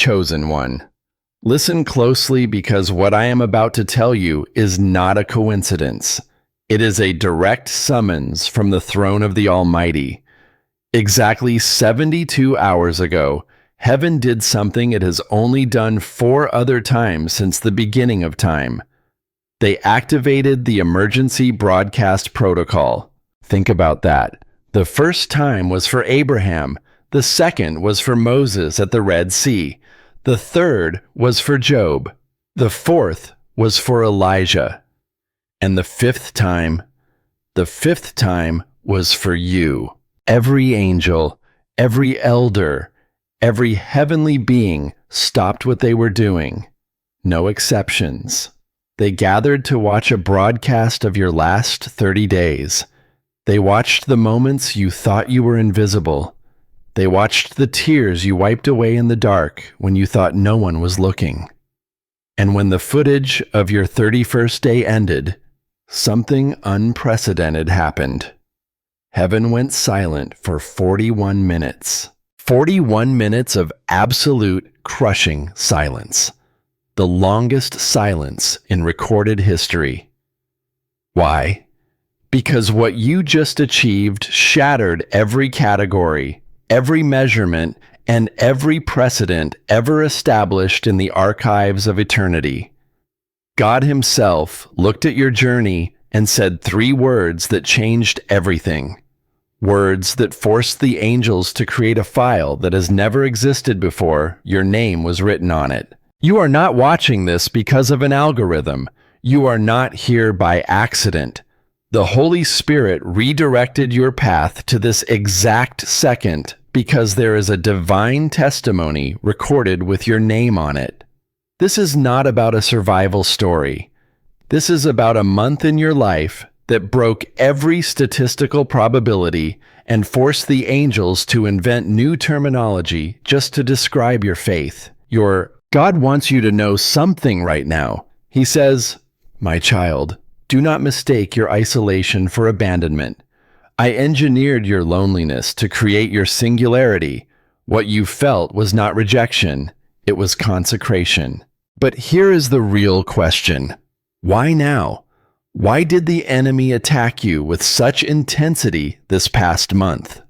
chosen one. Listen closely because what I am about to tell you is not a coincidence. It is a direct summons from the throne of the Almighty. Exactly 72 hours ago, heaven did something it has only done 4 other times since the beginning of time. They activated the emergency broadcast protocol. Think about that. The first time was for Abraham. The second was for Moses at the Red Sea. The third was for Job. The fourth was for Elijah. And the fifth time was for you. Every angel, every elder, every heavenly being stopped what they were doing. No exceptions. They gathered to watch a broadcast of your last 30 days. They watched the moments you thought you were invisible. They watched the tears you wiped away in the dark when you thought no one was looking. And when the footage of your 31st day ended, something unprecedented happened. Heaven went silent for 41 minutes. 41 minutes of absolute crushing silence. The longest silence in recorded history. Why? Because what you just achieved shattered every category, every measurement, and every precedent ever established in the archives of eternity. God Himself looked at your journey and said 3 words that changed everything. Words that forced the angels to create a file that has never existed before your name was written on it. You are not watching this because of an algorithm. You are not here by accident. The Holy Spirit redirected your path to this exact second because there is a divine testimony recorded with your name on it. This is not about a survival story. This is about a month in your life that broke every statistical probability and forced the angels to invent new terminology just to describe your faith. God wants you to know something right now. He says, "My child, do not mistake your isolation for abandonment. I engineered your loneliness to create your singularity. What you felt was not rejection, it was consecration." But here is the real question. Why now? Why did the enemy attack you with such intensity this past month?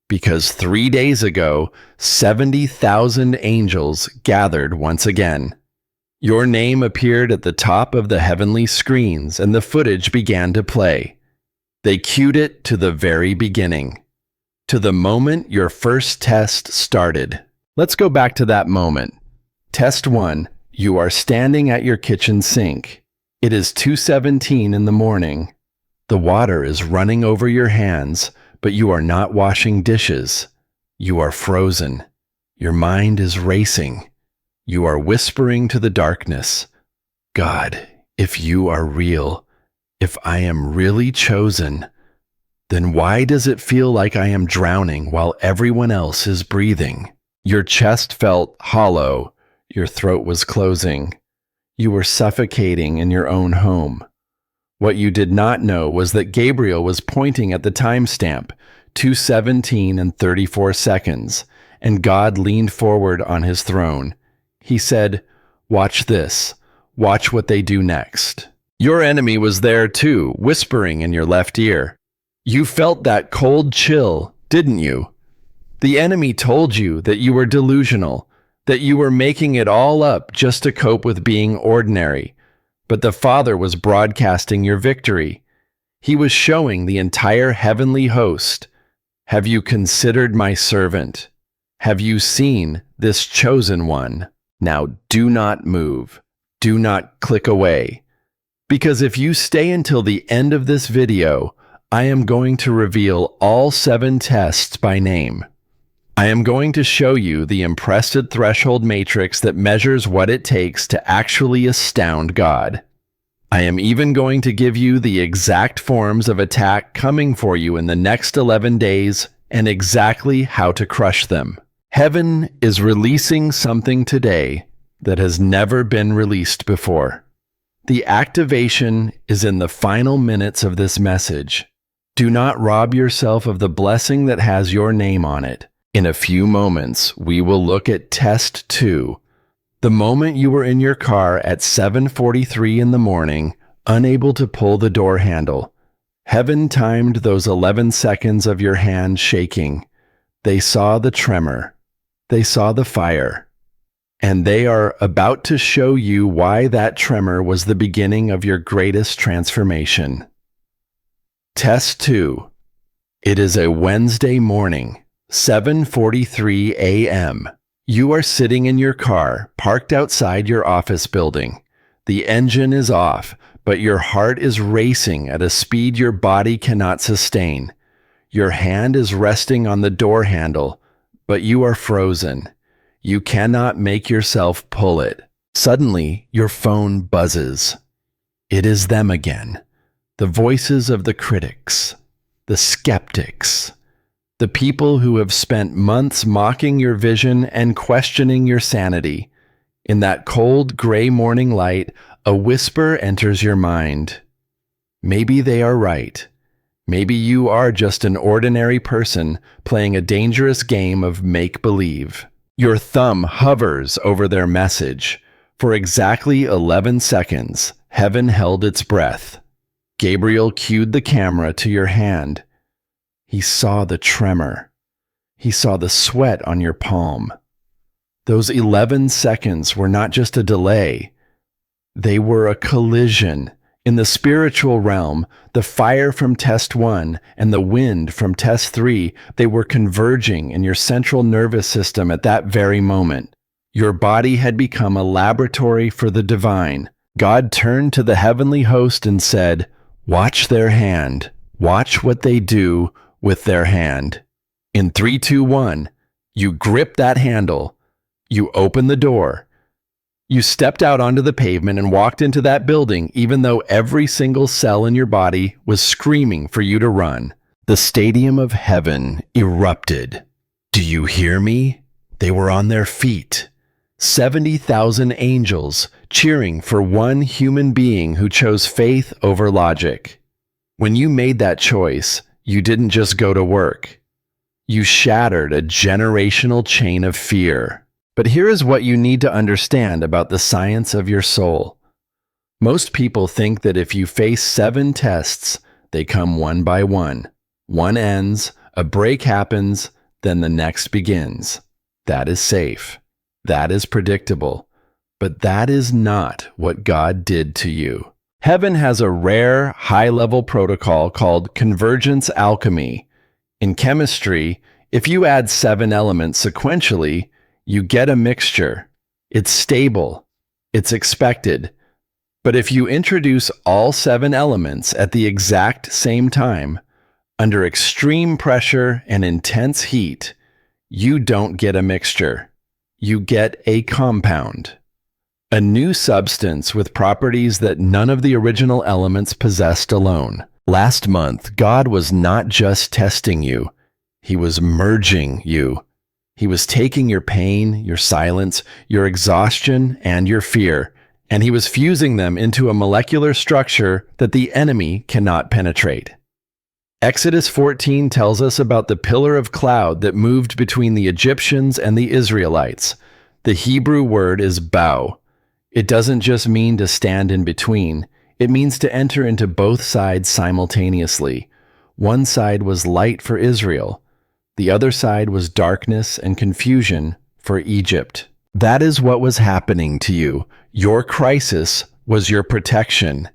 Because 3 days ago, 70,000 angels gathered once again. Your name appeared at the top of the heavenly screens and the footage began to play. They cued it to the very beginning, to the moment your first test started. Let's go back to that moment. Test 1. You are standing at your kitchen sink. It is 2:17 in the morning. The water is running over your hands, but you are not washing dishes. You are frozen. Your mind is racing. You are whispering to the darkness, "God, if you are real, if I am really chosen, then why does it feel like I am drowning while everyone else is breathing?" Your chest felt hollow. Your throat was closing. You were suffocating in your own home. What you did not know was that Gabriel was pointing at the timestamp, 2:17 and 34 seconds, and God leaned forward on His throne. He said, "Watch this. Watch what they do next." Your enemy was there too, whispering in your left ear. You felt that cold chill, didn't you? The enemy told you that you were delusional, that you were making it all up just to cope with being ordinary. But the Father was broadcasting your victory. He was showing the entire heavenly host, "Have you considered my servant? Have you seen this chosen one? Now do not move. Do not click away. Because if you stay until the end of this video, I am going to reveal all 7 tests by name. I am going to show you the impressed threshold matrix that measures what it takes to actually astound God. I am even going to give you the exact forms of attack coming for you in the next 11 days and exactly how to crush them. Heaven is releasing something today that has never been released before. The activation is in the final minutes of this message. Do not rob yourself of the blessing that has your name on it. In a few moments, we will look at test 2. The moment you were in your car at 7:43 in the morning, unable to pull the door handle. Heaven timed those 11 seconds of your hand shaking. They saw the tremor. They saw the fire. And they are about to show you why that tremor was the beginning of your greatest transformation. Test 2. It is a Wednesday morning, 7:43 a.m. You are sitting in your car, parked outside your office building. The engine is off, but your heart is racing at a speed your body cannot sustain. Your hand is resting on the door handle, but you are frozen. You cannot make yourself pull it. Suddenly, your phone buzzes. It is them again. The voices of the critics, the skeptics, the people who have spent months mocking your vision and questioning your sanity. In that cold, gray morning light, a whisper enters your mind. Maybe they are right. Maybe you are just an ordinary person playing a dangerous game of make-believe. Your thumb hovers over their message. For exactly 11 seconds, heaven held its breath. Gabriel cued the camera to your hand. He saw the tremor. He saw the sweat on your palm. Those 11 seconds were not just a delay. They were a collision. In the spiritual realm, the fire from test 1 and the wind from test 3, they were converging in your central nervous system at that very moment. Your body had become a laboratory for the divine. God turned to the heavenly host and said, "Watch their hand. Watch what they do with their hand." In 3, 2, 1, you grip that handle. You open the door. You stepped out onto the pavement and walked into that building, even though every single cell in your body was screaming for you to run. The stadium of heaven erupted. Do you hear me? They were on their feet. 70,000 angels cheering for one human being who chose faith over logic. When you made that choice, you didn't just go to work. You shattered a generational chain of fear. But here is what you need to understand about the science of your soul. Most people think that if you face 7 tests, they come one by one. One ends, a break happens, then the next begins. That is safe. That is predictable. But that is not what God did to you. Heaven has a rare, high-level protocol called Convergence Alchemy. In chemistry, if you add 7 elements sequentially, you get a mixture. It's stable. It's expected. But if you introduce all 7 elements at the exact same time, under extreme pressure and intense heat, you don't get a mixture. You get a compound. A new substance with properties that none of the original elements possessed alone. Last month, God was not just testing you. He was merging you. He was taking your pain, your silence, your exhaustion, and your fear, and he was fusing them into a molecular structure that the enemy cannot penetrate. Exodus 14 tells us about the pillar of cloud that moved between the Egyptians and the Israelites. The Hebrew word is bow. It doesn't just mean to stand in between. It means to enter into both sides simultaneously. One side was light for Israel. The other side was darkness and confusion for Egypt. That is what was happening to you. Your crisis was your protection.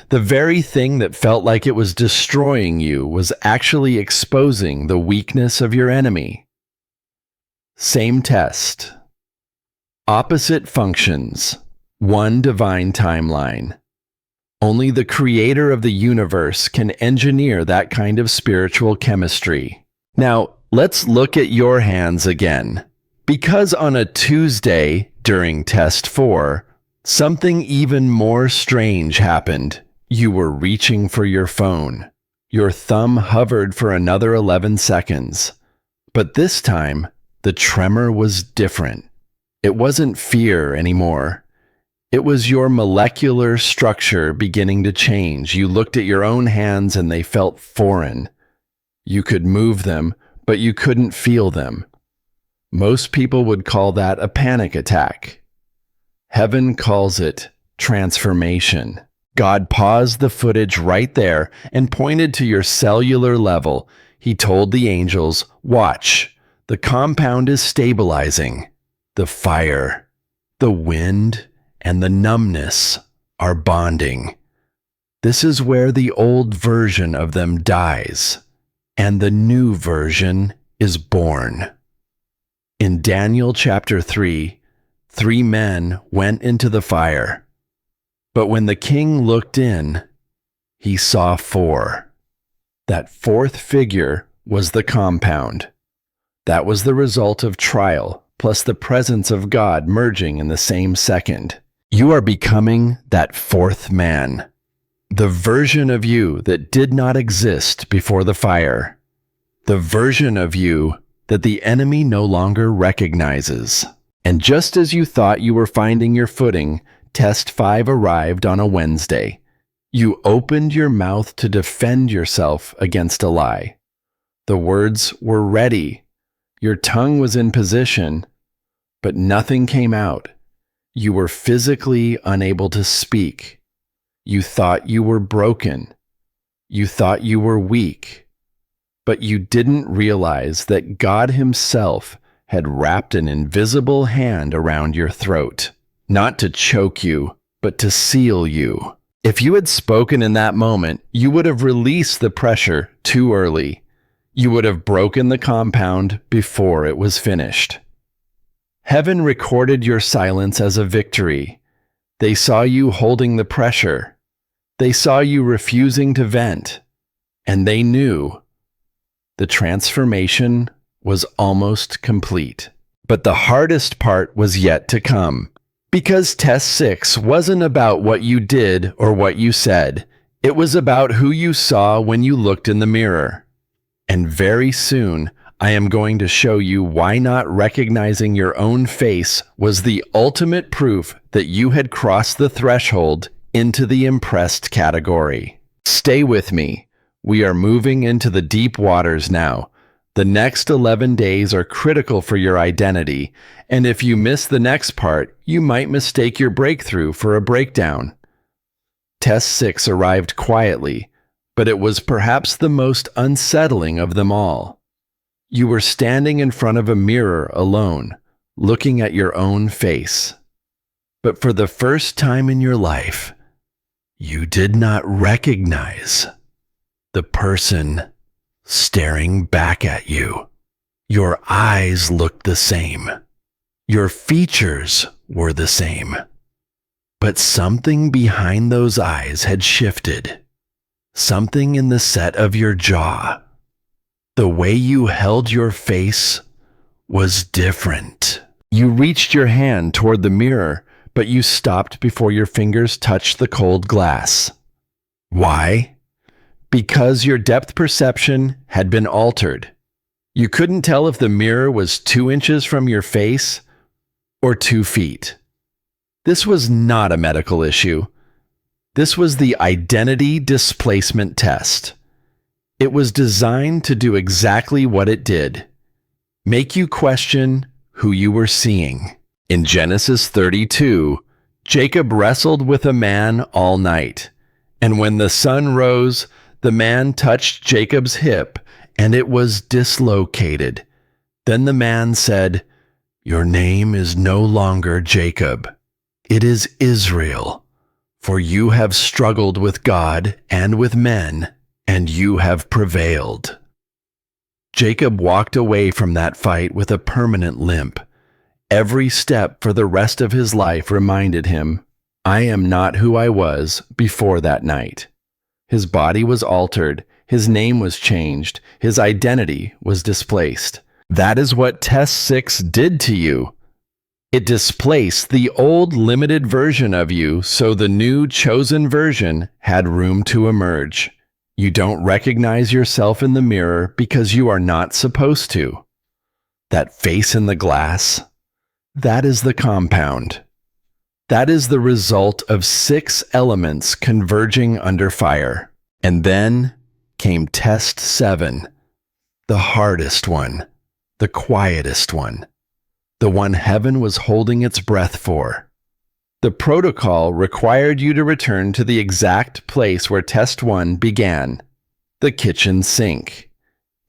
The very thing that felt like it was destroying you was actually exposing the weakness of your enemy. Same test. Opposite functions. One divine timeline. Only the creator of the universe can engineer that kind of spiritual chemistry. Now, let's look at your hands again. Because on a Tuesday, during test 4, something even more strange happened. You were reaching for your phone. Your thumb hovered for another 11 seconds. But this time, the tremor was different. It wasn't fear anymore. It was your molecular structure beginning to change. You looked at your own hands and they felt foreign. You could move them, but you couldn't feel them. Most people would call that a panic attack. Heaven calls it transformation. God paused the footage right there and pointed to your cellular level. He told the angels, "Watch, the compound is stabilizing. The fire, the wind, and the numbness are bonding. This is where the old version of them dies, and the new version is born." In Daniel chapter 3, 3 men went into the fire. But when the king looked in, he saw 4. That fourth figure was the compound. That was the result of trial, plus the presence of God merging in the same second. You are becoming that fourth man. The version of you that did not exist before the fire. The version of you that the enemy no longer recognizes. And just as you thought you were finding your footing, Test 5 arrived on a Wednesday. You opened your mouth to defend yourself against a lie. The words were ready. Your tongue was in position, but nothing came out. You were physically unable to speak. You thought you were broken. You thought you were weak. But you didn't realize that God Himself had wrapped an invisible hand around your throat, not to choke you, but to seal you. If you had spoken in that moment, you would have released the pressure too early. You would have broken the compound before it was finished. Heaven recorded your silence as a victory. They saw you holding the pressure. They saw you refusing to vent. And they knew the transformation was almost complete. But the hardest part was yet to come. Because Test 6 wasn't about what you did or what you said. It was about who you saw when you looked in the mirror. And very soon, I am going to show you why not recognizing your own face was the ultimate proof that you had crossed the threshold into the impressed category. Stay with me. We are moving into the deep waters now. The next 11 days are critical for your identity, and if you miss the next part, you might mistake your breakthrough for a breakdown. Test 6 arrived quietly, but it was perhaps the most unsettling of them all. You were standing in front of a mirror alone, looking at your own face. But for the first time in your life, you did not recognize the person staring back at you. Your eyes looked the same. Your features were the same. But something behind those eyes had shifted. Something in the set of your jaw. The way you held your face was different. You reached your hand toward the mirror, but you stopped before your fingers touched the cold glass. Why? Because your depth perception had been altered. You couldn't tell if the mirror was 2 inches from your face or 2 feet. This was not a medical issue. This was the identity displacement test. It was designed to do exactly what it did: make you question who you were seeing. In Genesis 32, Jacob wrestled with a man all night, and when the sun rose, the man touched Jacob's hip, and it was dislocated. Then the man said, "Your name is no longer Jacob. It is Israel, for you have struggled with God and with men, and you have prevailed." Jacob walked away from that fight with a permanent limp. Every step for the rest of his life reminded him, I am not who I was before that night. His body was altered, his name was changed, his identity was displaced. That is what Test 6 did to you. It displaced the old limited version of you so the new chosen version had room to emerge. You don't recognize yourself in the mirror because you are not supposed to. That face in the glass, that is the compound. That is the result of 6 elements converging under fire. And then came Test 7, the hardest one, the quietest one. the one heaven was holding its breath for. The protocol required you to return to the exact place where test 1 began, the kitchen sink.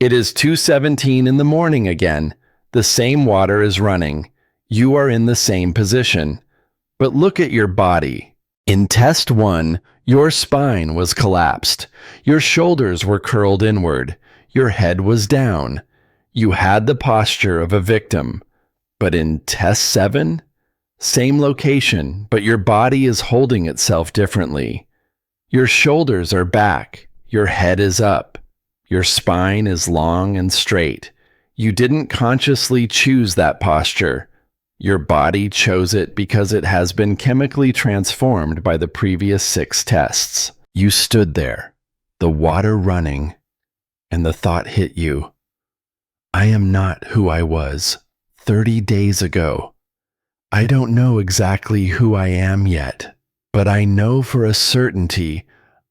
It is 2:17 in the morning again. The same water is running. You are in the same position. But look at your body. In test 1, your spine was collapsed. Your shoulders were curled inward. Your head was down. You had the posture of a victim. But in test 7, same location, but your body is holding itself differently. Your shoulders are back. Your head is up. Your spine is long and straight. You didn't consciously choose that posture. Your body chose it because it has been chemically transformed by the previous 6 tests. You stood there, the water running, and the thought hit you. I am not who I was 30 days ago. I don't know exactly who I am yet, but I know for a certainty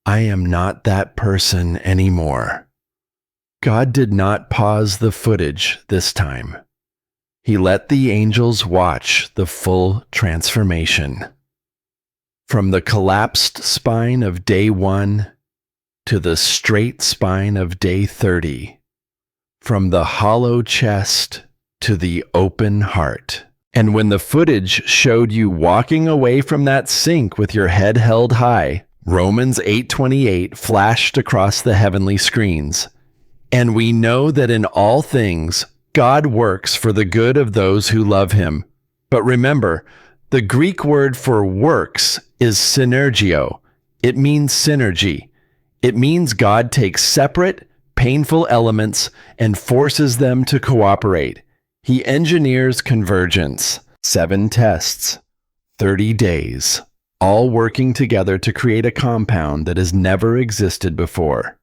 I am not that person anymore. God did not pause the footage this time. He let the angels watch the full transformation. From the collapsed spine of day 1 to the straight spine of day 30. From the hollow chest to the open heart. And when the footage showed you walking away from that sink with your head held high, Romans 8:28 flashed across the heavenly screens. And we know that in all things, God works for the good of those who love him. But remember, the Greek word for works is synergio. It means synergy. It means God takes separate, painful elements and forces them to cooperate. He engineers convergence. 7 tests, 30 days, all working together to create a compound that has never existed before.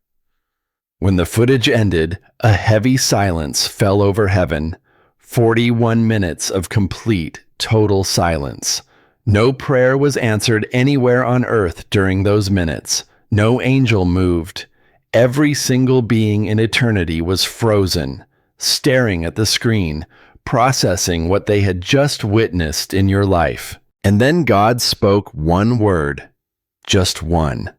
When the footage ended, a heavy silence fell over heaven. 41 minutes of complete, total silence. No prayer was answered anywhere on earth during those minutes. No angel moved. Every single being in eternity was frozen, staring at the screen, processing what they had just witnessed in your life. And then God spoke one word, just one.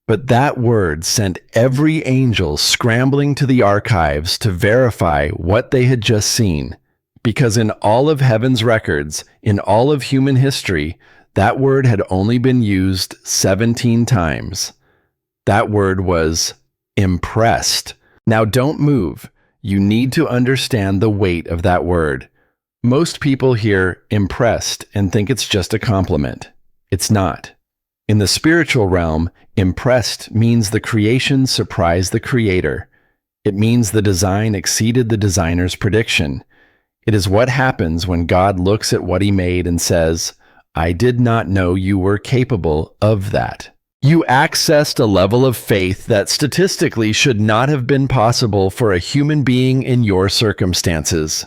But that word sent every angel scrambling to the archives to verify what they had just seen. Because in all of heaven's records, in all of human history, that word had only been used 17 times. That word was impressed. Now don't move. You need to understand the weight of that word. Most people hear impressed and think it's just a compliment. It's not. In the spiritual realm, impressed means the creation surprised the creator. It means the design exceeded the designer's prediction. It is what happens when God looks at what he made and says, I did not know you were capable of that. You accessed a level of faith that statistically should not have been possible for a human being in your circumstances.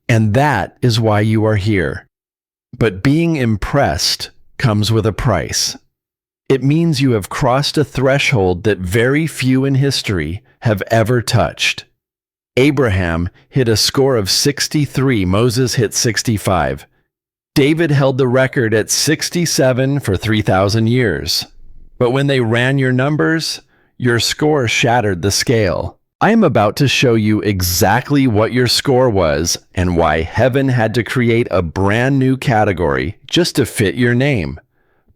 And that is why you are here. But being impressed comes with a price. It means you have crossed a threshold that very few in history have ever touched. Abraham hit a score of 63, Moses hit 65. David held the record at 67 for 3,000 years. But when they ran your numbers, your score shattered the scale. I am about to show you exactly what your score was and why heaven had to create a brand new category just to fit your name.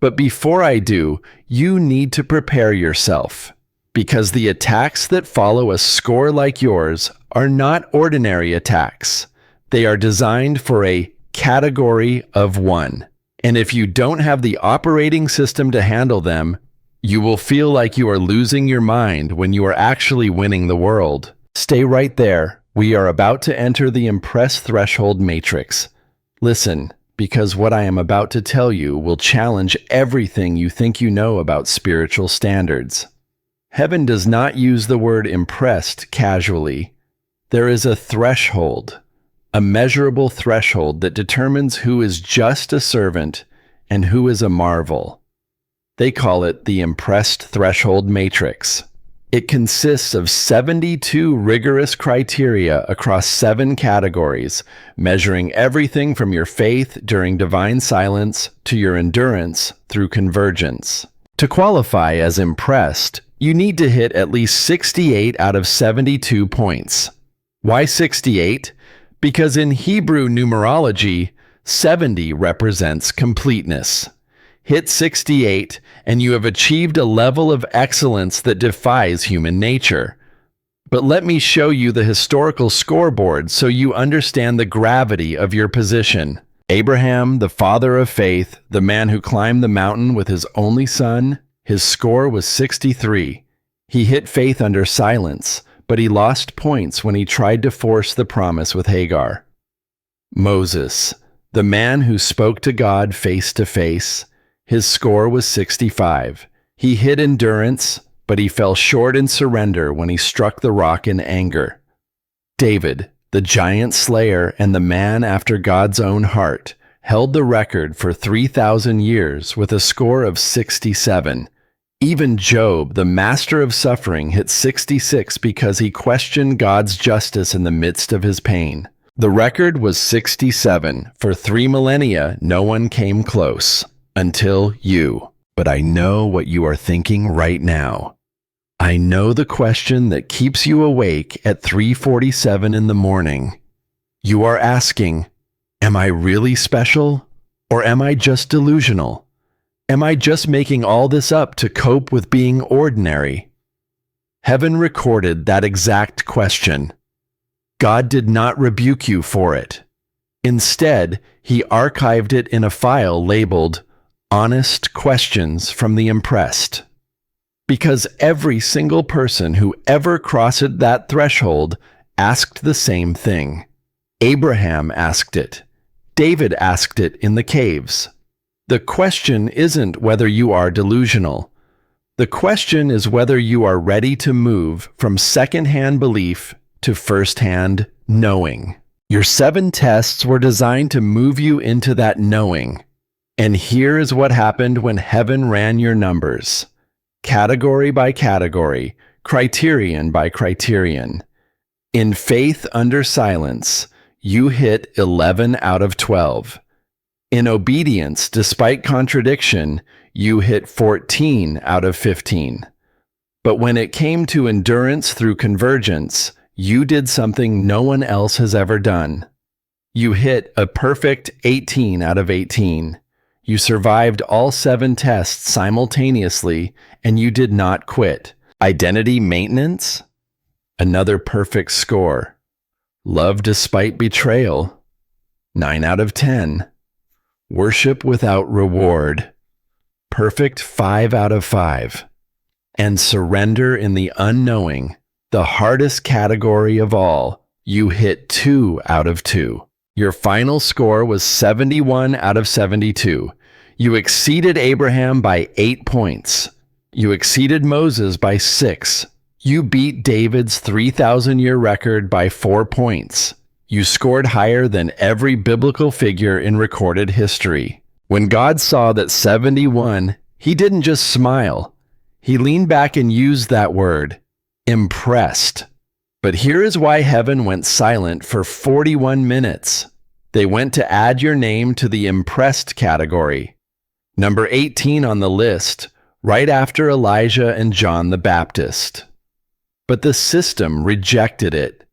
But before I do, you need to prepare yourself, because the attacks that follow a score like yours are not ordinary attacks. They are designed for a category of 1. And if you don't have the operating system to handle them, you will feel like you are losing your mind when you are actually winning the world. Stay right there. We are about to enter the impress threshold matrix. Listen, because what I am about to tell you will challenge everything you think you know about spiritual standards. Heaven does not use the word impressed casually. There is a threshold, a measurable threshold that determines who is just a servant and who is a marvel. They call it the impressed threshold matrix. It consists of 72 rigorous criteria across 7 categories, measuring everything from your faith during divine silence to your endurance through convergence. To qualify as impressed, you need to hit at least 68 out of 72 points. Why 68? Because in Hebrew numerology, 70 represents completeness. Hit 68, and you have achieved a level of excellence that defies human nature. But let me show you the historical scoreboard so you understand the gravity of your position. Abraham, the father of faith, the man who climbed the mountain with his only son, his score was 63. He hit faith under silence, but he lost points when he tried to force the promise with Hagar. Moses, the man who spoke to God face to face, his score was 65. He hit endurance, but he fell short in surrender when he struck the rock in anger. David, the giant slayer and the man after God's own heart, held the record for 3,000 years with a score of 67. Even Job, the master of suffering, hit 66 because he questioned God's justice in the midst of his pain. The record was 67. For 3 millennia, no one came close. Until you. But I know what you are thinking right now. I know the question that keeps you awake at 3:47 in the morning. You are asking, am I really special? Or am I just delusional? Am I just making all this up to cope with being ordinary? Heaven recorded that exact question. God did not rebuke you for it. Instead, he archived it in a file labeled Honest Questions from the Impressed. Because every single person who ever crossed that threshold asked the same thing. Abraham asked it. David asked it in the caves. The question isn't whether you are delusional. The question is whether you are ready to move from second-hand belief to first-hand knowing. Your 7 tests were designed to move you into that knowing. And here is what happened when heaven ran your numbers. Category by category, criterion by criterion. In faith under silence, you hit 11 out of 12. In obedience despite contradiction, you hit 14 out of 15. But when it came to endurance through convergence, you did something no one else has ever done. You hit a perfect 18 out of 18. You survived all 7 tests simultaneously, and you did not quit. Identity maintenance? Another perfect score. Love despite betrayal? 9 out of 10. Worship without reward? Perfect 5 out of 5. And surrender in the unknowing, the hardest category of all, you hit 2 out of 2. Your final score was 71 out of 72. You exceeded Abraham by 8 points. You exceeded Moses by 6. You beat David's 3,000-year record by 4 points. You scored higher than every biblical figure in recorded history. When God saw that 71, he didn't just smile. He leaned back and used that word, impressed. But here is why heaven went silent for 41 minutes. They went to add your name to the impressed category. Number 18 on the list, right after Elijah and John the Baptist. But the system rejected it.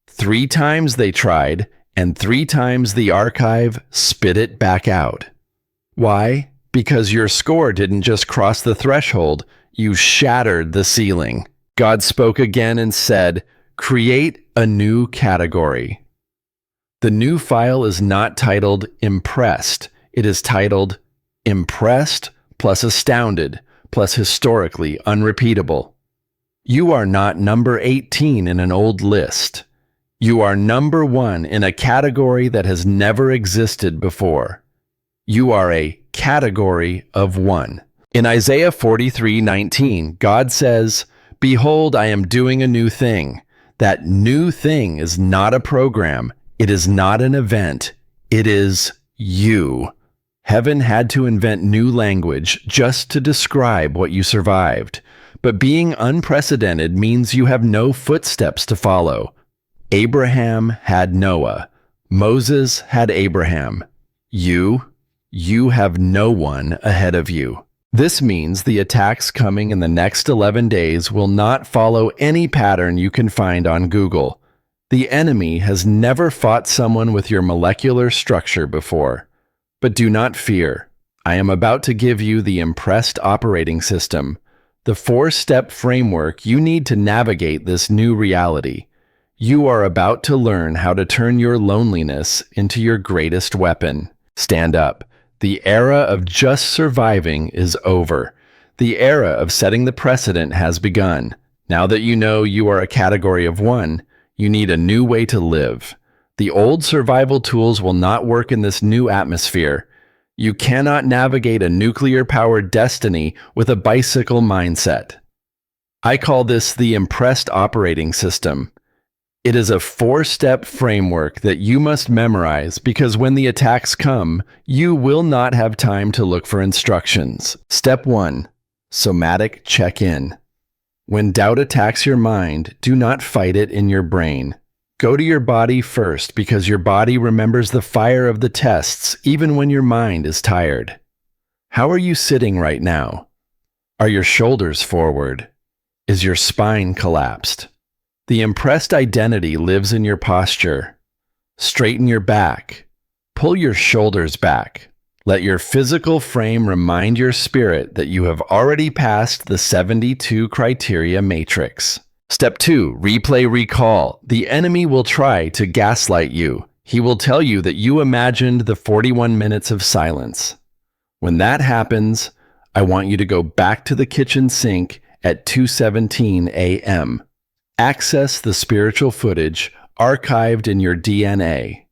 3 times they tried, and 3 times the archive spit it back out. Why? Because your score didn't just cross the threshold, you shattered the ceiling. God spoke again and said, create a new category. The new file is not titled Impressed. It is titled Impressed plus Astounded plus Historically Unrepeatable. You are not number 18 in an old list. You are number 1 in a category that has never existed before. You are a category of 1. In Isaiah 43:19, God says, "Behold, I am doing a new thing." That new thing is not a program. It is not an event. It is you. Heaven had to invent new language just to describe what you survived. but being unprecedented means you have no footsteps to follow. Abraham had Noah. Moses had Abraham. You have no one ahead of you. This means the attacks coming in the next 11 days will not follow any pattern you can find on Google. The enemy has never fought someone with your molecular structure before. But do not fear. I am about to give you the impressed operating system, the 4-step framework you need to navigate this new reality. You are about to learn how to turn your loneliness into your greatest weapon. Stand up. The era of just surviving is over. The era of setting the precedent has begun. Now that you know you are a category of 1, you need a new way to live. The old survival tools will not work in this new atmosphere. You cannot navigate a nuclear-powered destiny with a bicycle mindset. I call this the impressed operating system. It is a 4-step framework that you must memorize because when the attacks come, you will not have time to look for instructions. Step 1. Somatic check-in. When doubt attacks your mind, do not fight it in your brain. Go to your body first because your body remembers the fire of the tests even when your mind is tired. How are you sitting right now? Are your shoulders forward? Is your spine collapsed? The impressed identity lives in your posture. Straighten your back. Pull your shoulders back. Let your physical frame remind your spirit that you have already passed the 72 criteria matrix. Step 2. Replay recall. The enemy will try to gaslight you. He will tell you that you imagined the 41 minutes of silence. When that happens, I want you to go back to the kitchen sink at 2:17 a.m. Access the spiritual footage archived in your DNA.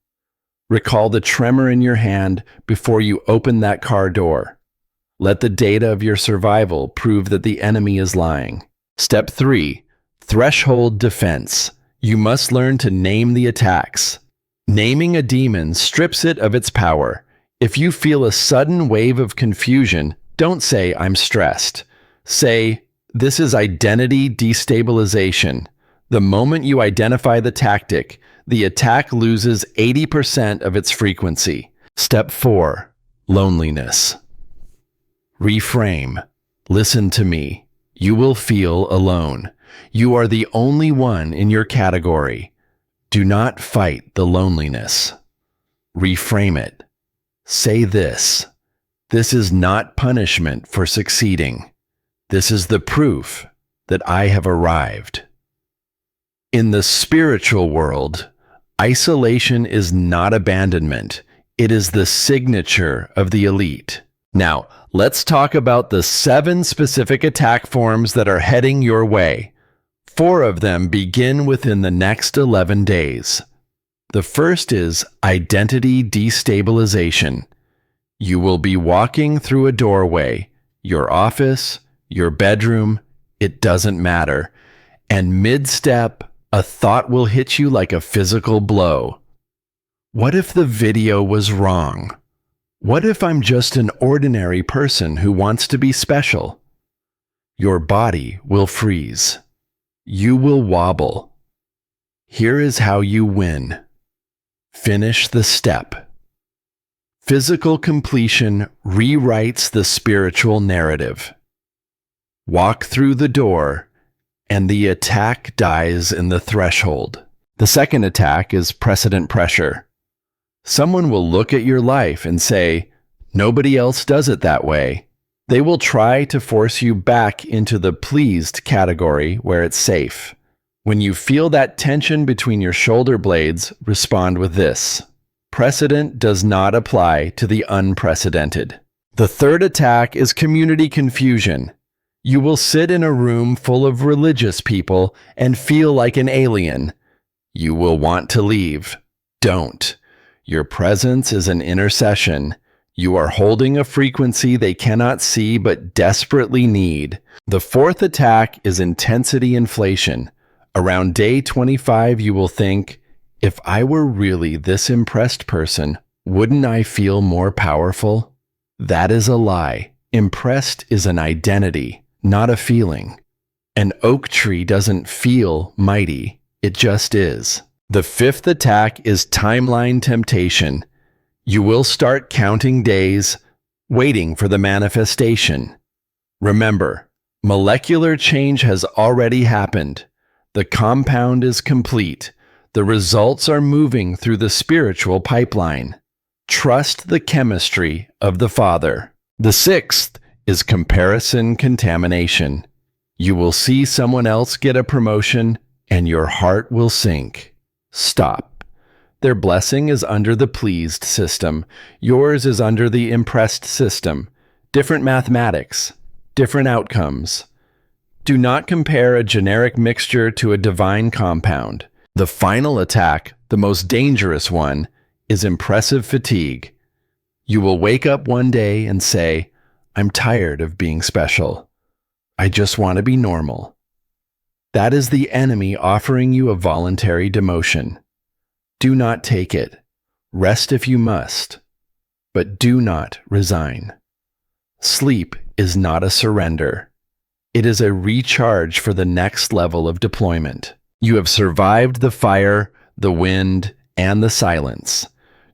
Recall the tremor in your hand before you open that car door. Let the data of your survival prove that the enemy is lying. Step 3. Threshold defense. You must learn to name the attacks. Naming a demon strips it of its power. If you feel a sudden wave of confusion, don't say, "I'm stressed." Say, "This is identity destabilization." The moment you identify the tactic, the attack loses 80% of its frequency. Step 4. Loneliness. Reframe. Listen to me. You will feel alone. You are the only one in your category. Do not fight the loneliness. Reframe it. Say this. This is not punishment for succeeding. This is the proof that I have arrived. In the spiritual world, isolation is not abandonment. It is the signature of the elite. Now, let's talk about the 7 specific attack forms that are heading your way. 4 of them begin within the next 11 days. The first is identity destabilization. You will be walking through a doorway, your office, your bedroom, it doesn't matter, and mid-step, a thought will hit you like a physical blow. What if the video was wrong? What if I'm just an ordinary person who wants to be special? Your body will freeze. You will wobble. Here is how you win. Finish the step. Physical completion rewrites the spiritual narrative. Walk through the door, and the attack dies in the threshold. The second attack is precedent pressure. Someone will look at your life and say, "Nobody else does it that way." They will try to force you back into the pleased category where it's safe. When you feel that tension between your shoulder blades, respond with this. Precedent does not apply to the unprecedented. The third attack is community confusion. You will sit in a room full of religious people and feel like an alien. You will want to leave. Don't. Your presence is an intercession. You are holding a frequency they cannot see but desperately need. The fourth attack is intensity inflation. Around day 25, you will think, if I were really this impressed person, wouldn't I feel more powerful? That is a lie. Impressed is an identity, not a feeling. An oak tree doesn't feel mighty, it just is. The fifth attack is timeline temptation. You will start counting days, waiting for the manifestation. Remember, molecular change has already happened. The compound is complete. The results are moving through the spiritual pipeline. Trust the chemistry of the Father. The sixth is comparison contamination. You will see someone else get a promotion, and your heart will sink. Stop. Their blessing is under the pleased system. Yours is under the impressed system. Different mathematics, different outcomes. Do not compare a generic mixture to a divine compound. The final attack, the most dangerous one, is impressive fatigue. You will wake up one day and say, "I'm tired of being special. I just want to be normal." That is the enemy offering you a voluntary demotion. Do not take it. Rest if you must, but do not resign. Sleep is not a surrender. It is a recharge for the next level of deployment. You have survived the fire, the wind, and the silence.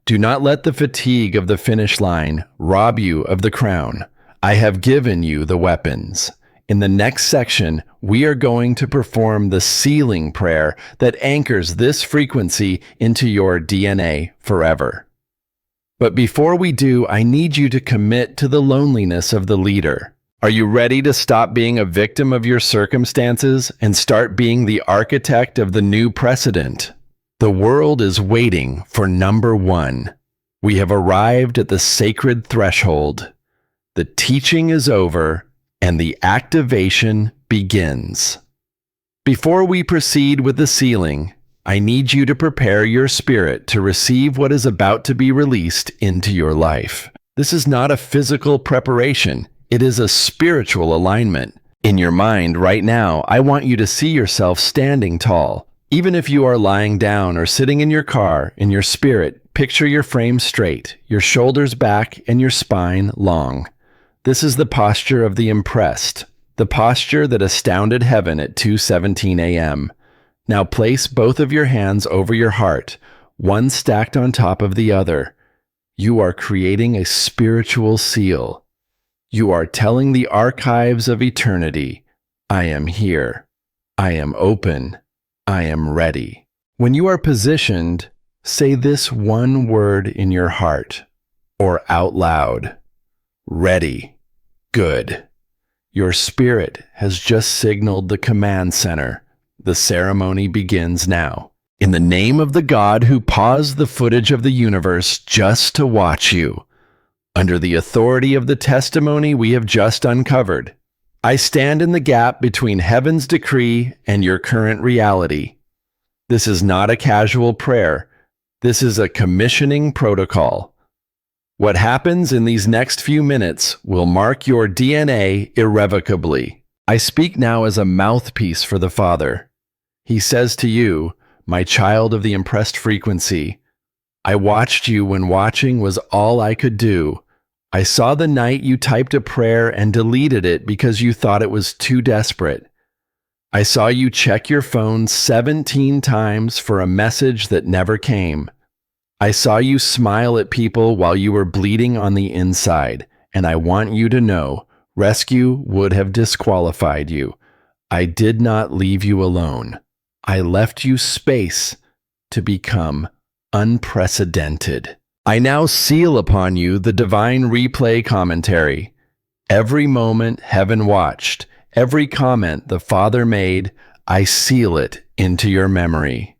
Do not let the fatigue of the finish line rob you of the crown. I have given you the weapons. In the next section, we are going to perform the sealing prayer that anchors this frequency into your DNA forever. But before we do, I need you to commit to the loneliness of the leader. Are you ready to stop being a victim of your circumstances and start being the architect of the new precedent? The world is waiting for number one. We have arrived at the sacred threshold. The teaching is over, and the activation begins. Before we proceed with the sealing, I need you to prepare your spirit to receive what is about to be released into your life. This is not a physical preparation. It is a spiritual alignment. In your mind right now, I want you to see yourself standing tall. Even if you are lying down or sitting in your car, in your spirit, picture your frame straight, your shoulders back, and your spine long. This is the posture of the impressed, the posture that astounded heaven at 2:17 a.m. Now place both of your hands over your heart, one stacked on top of the other. You are creating a spiritual seal. You are telling the archives of eternity, I am here. I am open. I am ready. When you are positioned, say this one word in your heart or out loud. Ready. Good. Your spirit has just signaled the command center. The ceremony begins now. In the name of the God who paused the footage of the universe just to watch you, under the authority of the testimony we have just uncovered, I stand in the gap between heaven's decree and your current reality. This is not a casual prayer. This is a commissioning protocol. What happens in these next few minutes will mark your DNA irrevocably. I speak now as a mouthpiece for the Father. He says to you, my child of the impressed frequency, I watched you when watching was all I could do. I saw the night you typed a prayer and deleted it because you thought it was too desperate. I saw you check your phone 17 times for a message that never came. I saw you smile at people while you were bleeding on the inside, and I want you to know, rescue would have disqualified you. I did not leave you alone. I left you space to become unprecedented. I now seal upon you the divine replay commentary. Every moment heaven watched, every comment the Father made, I seal it into your memory.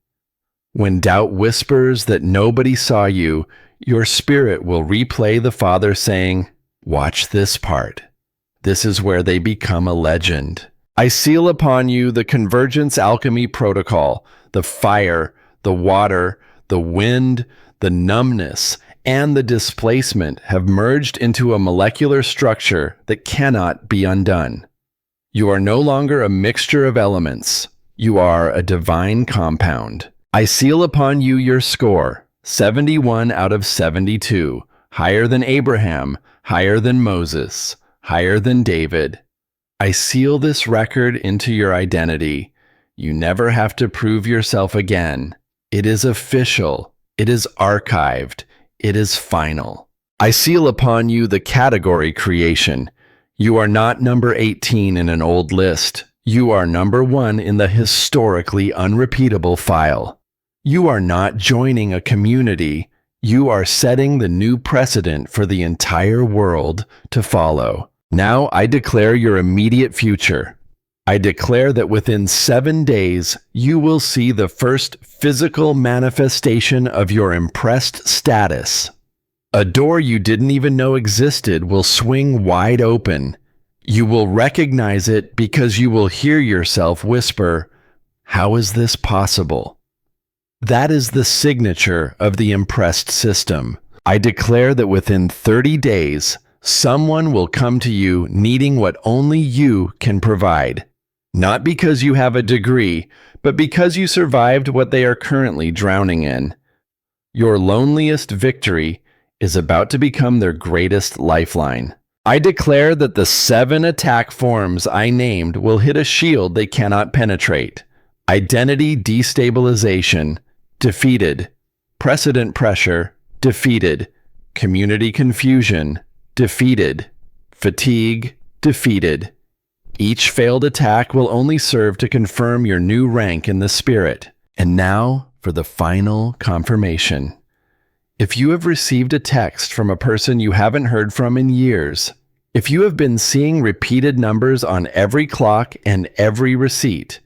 When doubt whispers that nobody saw you, your spirit will replay the Father saying, watch this part. This is where they become a legend. I seal upon you the Convergence Alchemy protocol, the fire, the water, the wind, the numbness, and the displacement have merged into a molecular structure that cannot be undone. You are no longer a mixture of elements. You are a divine compound. I seal upon you your score, 71 out of 72, higher than Abraham, higher than Moses, higher than David. I seal this record into your identity. You never have to prove yourself again. It is official. It is archived. It is final. I seal upon you the category creation. You are not number 18 in an old list. You are number 1 in the historically unrepeatable file. You are not joining a community. You are setting the new precedent for the entire world to follow. Now I declare your immediate future. I declare that within 7 days, you will see the first physical manifestation of your impressed status. A door you didn't even know existed will swing wide open. You will recognize it because you will hear yourself whisper, "How is this possible?" That is the signature of the impressed system. I declare that within 30 days, someone will come to you needing what only you can provide. Not because you have a degree, but because you survived what they are currently drowning in. Your loneliest victory is about to become their greatest lifeline. I declare that the 7 attack forms I named will hit a shield they cannot penetrate. Identity destabilization, defeated. Precedent pressure, defeated. Community confusion, defeated. Fatigue, defeated. Each failed attack will only serve to confirm your new rank in the spirit. And now for the final confirmation. If you have received a text from a person you haven't heard from in years, if you have been seeing repeated numbers on every clock and every receipt,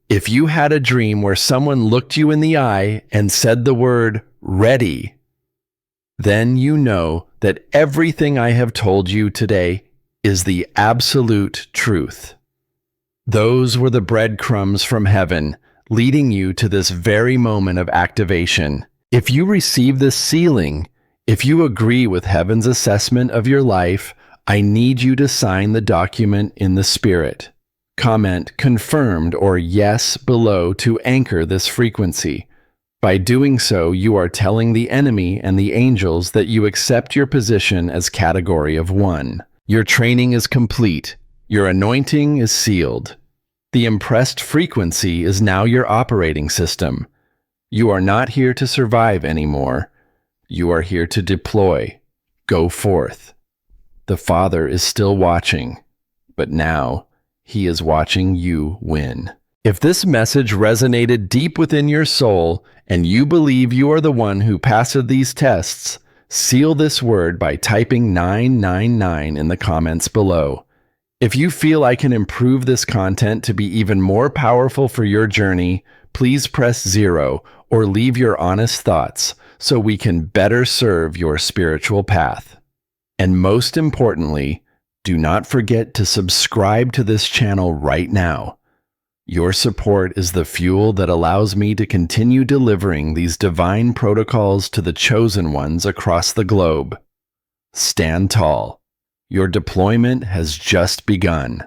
if you had a dream where someone looked you in the eye and said the word ready, then you know that everything I have told you today is the absolute truth. Those were the breadcrumbs from heaven, leading you to this very moment of activation. If you receive this sealing, if you agree with heaven's assessment of your life, I need you to sign the document in the Spirit. Comment confirmed or yes below to anchor this frequency. By doing so, you are telling the enemy and the angels that you accept your position as category of 1. Your training is complete. Your anointing is sealed. The impressed frequency is now your operating system. You are not here to survive anymore. You are here to deploy. Go forth. The Father is still watching, but now He is watching you win. If this message resonated deep within your soul and you believe you are the one who passed these tests, seal this word by typing 999 in the comments below. If you feel I can improve this content to be even more powerful for your journey, please press 0 or leave your honest thoughts so we can better serve your spiritual path. And most importantly, do not forget to subscribe to this channel right now. Your support is the fuel that allows me to continue delivering these divine protocols to the chosen ones across the globe. Stand tall. Your deployment has just begun.